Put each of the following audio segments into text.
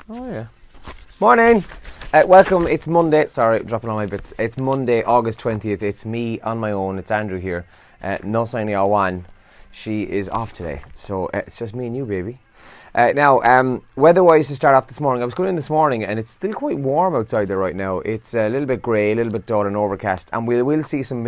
Oh, yeah. Morning. Welcome. It's Monday. Sorry, dropping all my bits. It's Monday, August 20th. It's me on my own. It's Andrew here. No signing Awan. She is off today. So it's just me and you, baby. Now, weather-wise to start off this morning, I was going in this morning and it's still quite warm outside there right now. It's a little bit grey, a little bit dull and overcast, and we will see some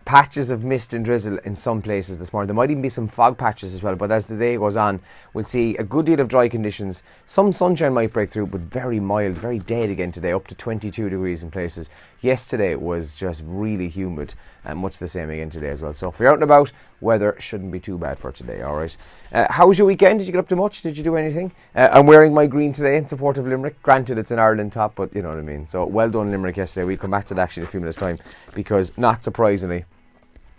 patches of mist and drizzle in some places this morning. There might even be some fog patches as well, but as the day goes on, we'll see a good deal of dry conditions. Some sunshine might break through, but very mild, very dead again today, up to 22 degrees in places. Yesterday was just really humid, and much the same again today as well. So if you're out and about, weather shouldn't be too bad for today, alright? How was your weekend? Did you get up to much? Did you do anything? I'm wearing my green today in support of Limerick. Granted, it's an Ireland top, but you know what I mean. So well done, Limerick, yesterday. We'll come back to that actually in a few minutes' time, because not surprisingly,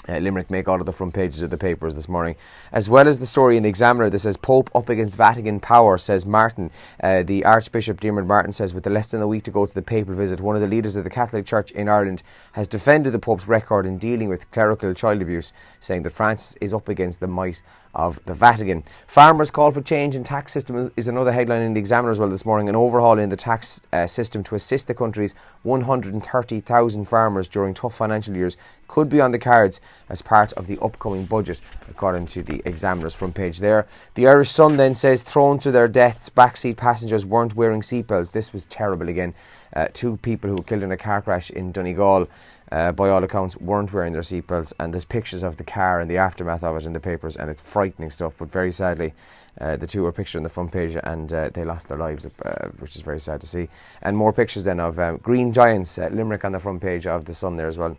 Limerick make all of the front pages of the papers this morning, as well as the story in the Examiner that says Pope up against Vatican power, says Martin. The Archbishop Diarmuid Martin says, with less than a week to go to the papal visit, one of the leaders of the Catholic Church in Ireland has defended the Pope's record in dealing with clerical child abuse, saying that Francis is up against the might of the Vatican. Farmers call for change in tax system is another headline in the Examiner as well this morning. An overhaul in the tax system to assist the country's 130,000 farmers during tough financial years could be on the cards as part of the upcoming budget, according to the Examiner's front page there. The Irish Sun then says, thrown to their deaths, backseat passengers weren't wearing seatbelts. This was terrible again. Two people who were killed in a car crash in Donegal, by all accounts, weren't wearing their seatbelts, and there's pictures of the car and the aftermath of it in the papers, and it's frightening stuff, but very sadly, the two were pictured on the front page, and they lost their lives, which is very sad to see. And more pictures then of Green Giants, Limerick on the front page of the Sun there as well.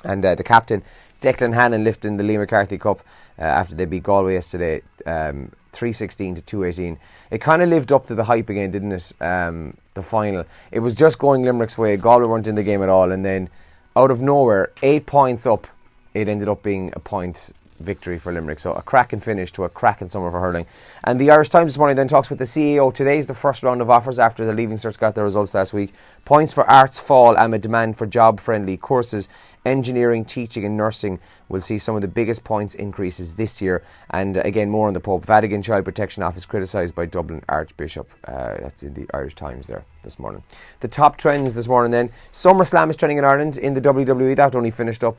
And the captain, Declan Hannon, lifting the Lee McCarthy Cup after they beat Galway yesterday, 3-16 to 2-18. It kind of lived up to the hype again, didn't it? The final. It was just going Limerick's way. Galway weren't in the game at all. And then, out of nowhere, 8 points up, it ended up being a point victory for Limerick. So a cracking finish to a cracking summer for hurling. And the Irish Times this morning then talks with the CEO. Today's the first round of offers after the Leaving Certs got their results last week. Points for arts fall amid demand for job-friendly courses. Engineering, teaching and nursing will see some of the biggest points increases this year. And again, more on the Pope. Vatican Child Protection Office criticised by Dublin Archbishop. That's in the Irish Times there this morning. The top trends this morning then. SummerSlam is trending in Ireland in the WWE. That only finished up,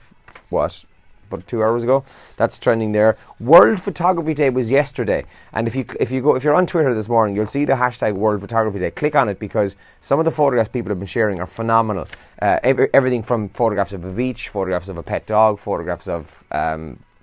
about 2 hours ago. That's trending there. World Photography Day was yesterday, and if you're on Twitter this morning, you'll see the hashtag World Photography Day. Click on it, because some of the photographs people have been sharing are phenomenal. Everything from photographs of a beach, photographs of a pet dog, photographs of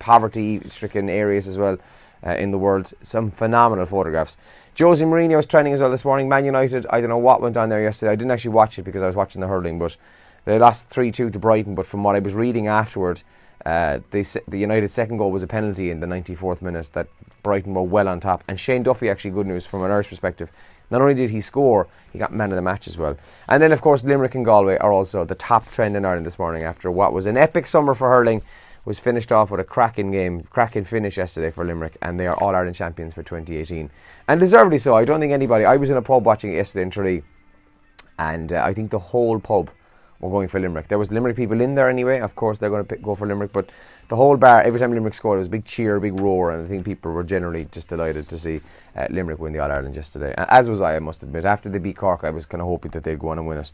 poverty-stricken areas as well in the world. Some phenomenal photographs. Jose Mourinho is trending as well this morning. Man United, I don't know what went on there yesterday. I didn't actually watch it because I was watching the hurling, but they lost 3-2 to Brighton. But from what I was reading afterward, the United second goal was a penalty in the 94th minute that Brighton were well on top. And Shane Duffy, actually good news from an Irish perspective, not only did he score, he got man of the match as well. And then of course Limerick and Galway are also the top trend in Ireland this morning, after what was an epic summer for hurling was finished off with a cracking finish yesterday for Limerick, and they are All-Ireland champions for 2018. And deservedly so. I don't think anybody, I was in a pub watching it yesterday in Tralee, and I think the whole pub were going for Limerick. There was Limerick people in there anyway. Of course they're going to go for Limerick, but the whole bar, every time Limerick scored, it was a big cheer, a big roar, and I think people were generally just delighted to see Limerick win the All-Ireland yesterday. As was I must admit. After they beat Cork, I was kind of hoping that they'd go on and win it.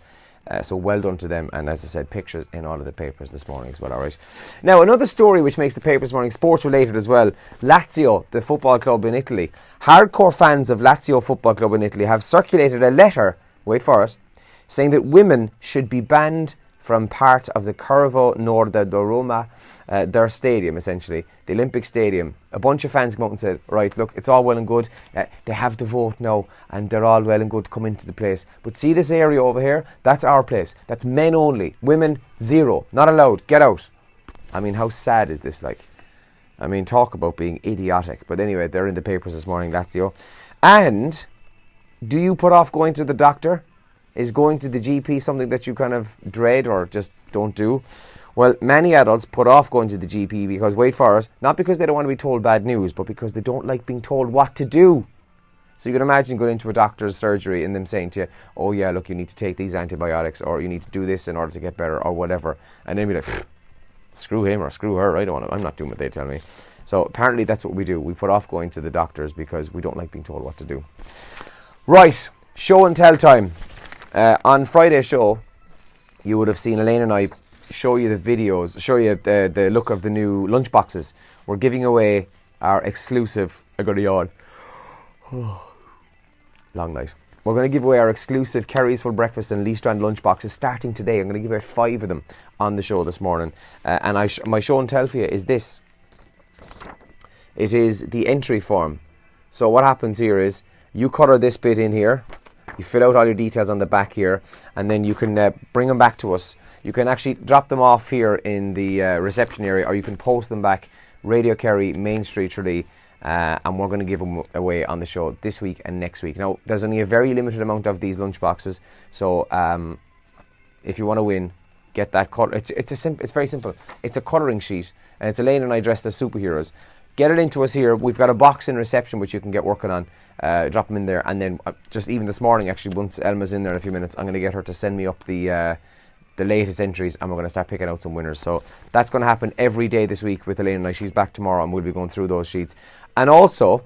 So well done to them, and as I said, pictures in all of the papers this morning as well. Alright. Now another story which makes the papers this morning, sports related as well. Lazio, the football club in Italy. Hardcore fans of Lazio football club in Italy have circulated a letter, wait for it, saying that women should be banned from part of the Curvo Nord di Roma, their stadium essentially, the Olympic Stadium. A bunch of fans came out and said, right, look, it's all well and good, they have to vote now, and they're all well and good to come into the place. But see this area over here? That's our place. That's men only. Women, zero. Not allowed. Get out. I mean, how sad is this like? I mean, talk about being idiotic. But anyway, they're in the papers this morning, Lazio. And do you put off going to the doctor? Is going to the GP something that you kind of dread or just don't do? Well, many adults put off going to the GP because, wait for it, not because they don't want to be told bad news, but because they don't like being told what to do. So you can imagine going into a doctor's surgery and them saying to you, oh yeah, look, you need to take these antibiotics, or you need to do this in order to get better, or whatever. And then be like, screw him or screw her. I'm not doing what they tell me. So apparently that's what we do. We put off going to the doctors because we don't like being told what to do. Right, show and tell time. On Friday's show, you would have seen Elaine and I show you the videos, show you the look of the new lunchboxes. We're giving away our exclusive, I got a yawn. Long night. We're going to give away our exclusive Kerry's Full Breakfast and Lee Strand lunchboxes starting today. I'm going to give away 5 of them on the show this morning. And my show and tell for you is this. It is the entry form. So what happens here is you colour this bit in here. You fill out all your details on the back here, and then you can bring them back to us. You can actually drop them off here in the reception area, or you can post them back, Radio Kerry, Main Street, Tralee, and we're going to give them away on the show this week and next week. Now, there's only a very limited amount of these lunch boxes, so if you want to win, get that colour. It's very simple. It's a colouring sheet, and it's Elaine and I dressed as superheroes. Get it into us here. We've got a box in reception which you can get working on. Drop them in there, and then just even this morning, actually, once Elma's in there in a few minutes, I'm going to get her to send me up the latest entries, and we're going to start picking out some winners. So that's going to happen every day this week with Elaine and I. She's back tomorrow, and we'll be going through those sheets. And also,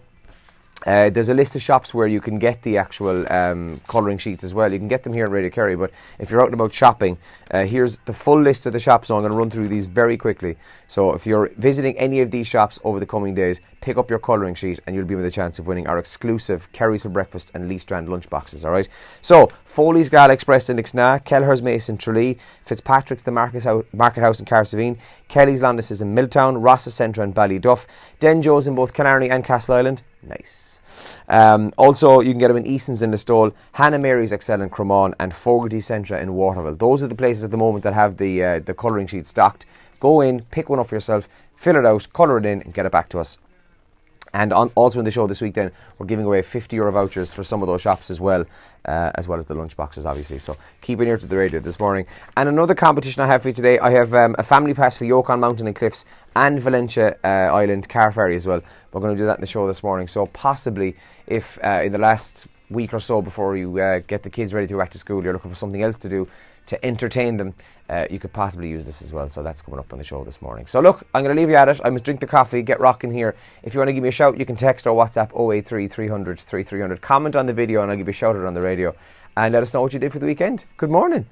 there's a list of shops where you can get the actual colouring sheets as well. You can get them here at Radio Kerry, but if you're out and about shopping, here's the full list of the shops. So I'm going to run through these very quickly. So if you're visiting any of these shops over the coming days, pick up your colouring sheet and you'll be with a chance of winning our exclusive Kerry's for Breakfast and Lee Strand lunchboxes, alright? So, Foley's Gal Express in Ixna, Kelleher's Mace in Tralee, Fitzpatrick's the Market House in Carsavine, Kelly's Landis in Milltown, Ross's Centre in Ballyduff, Denjo's in both Killarney and Castle Island. Nice. Also, you can get them in Easton's in Listowel, Hannah Mary's Excel in Cremon, and Fogarty Centre in Waterville. Those are the places at the moment that have the colouring sheet stocked. Go in, pick one up for yourself, fill it out, colour it in, and get it back to us. And also in the show this week then, we're giving away €50 vouchers for some of those shops as well as the lunch boxes, obviously. So keep an ear to the radio this morning. And another competition I have for you today, I have a family pass for Yukon Mountain and Cliffs and Valencia Island car ferry as well. We're going to do that in the show this morning. So possibly if in the last week or so before you get the kids ready to go back to school, you're looking for something else to do to entertain them, you could possibly use this as well. So that's coming up on the show this morning. So look, I'm going to leave you at it. I must drink the coffee, get rocking here. If you want to give me a shout, you can text or WhatsApp 083 300 3300. Comment on the video and I'll give you a shout out on the radio. And let us know what you did for the weekend. Good morning.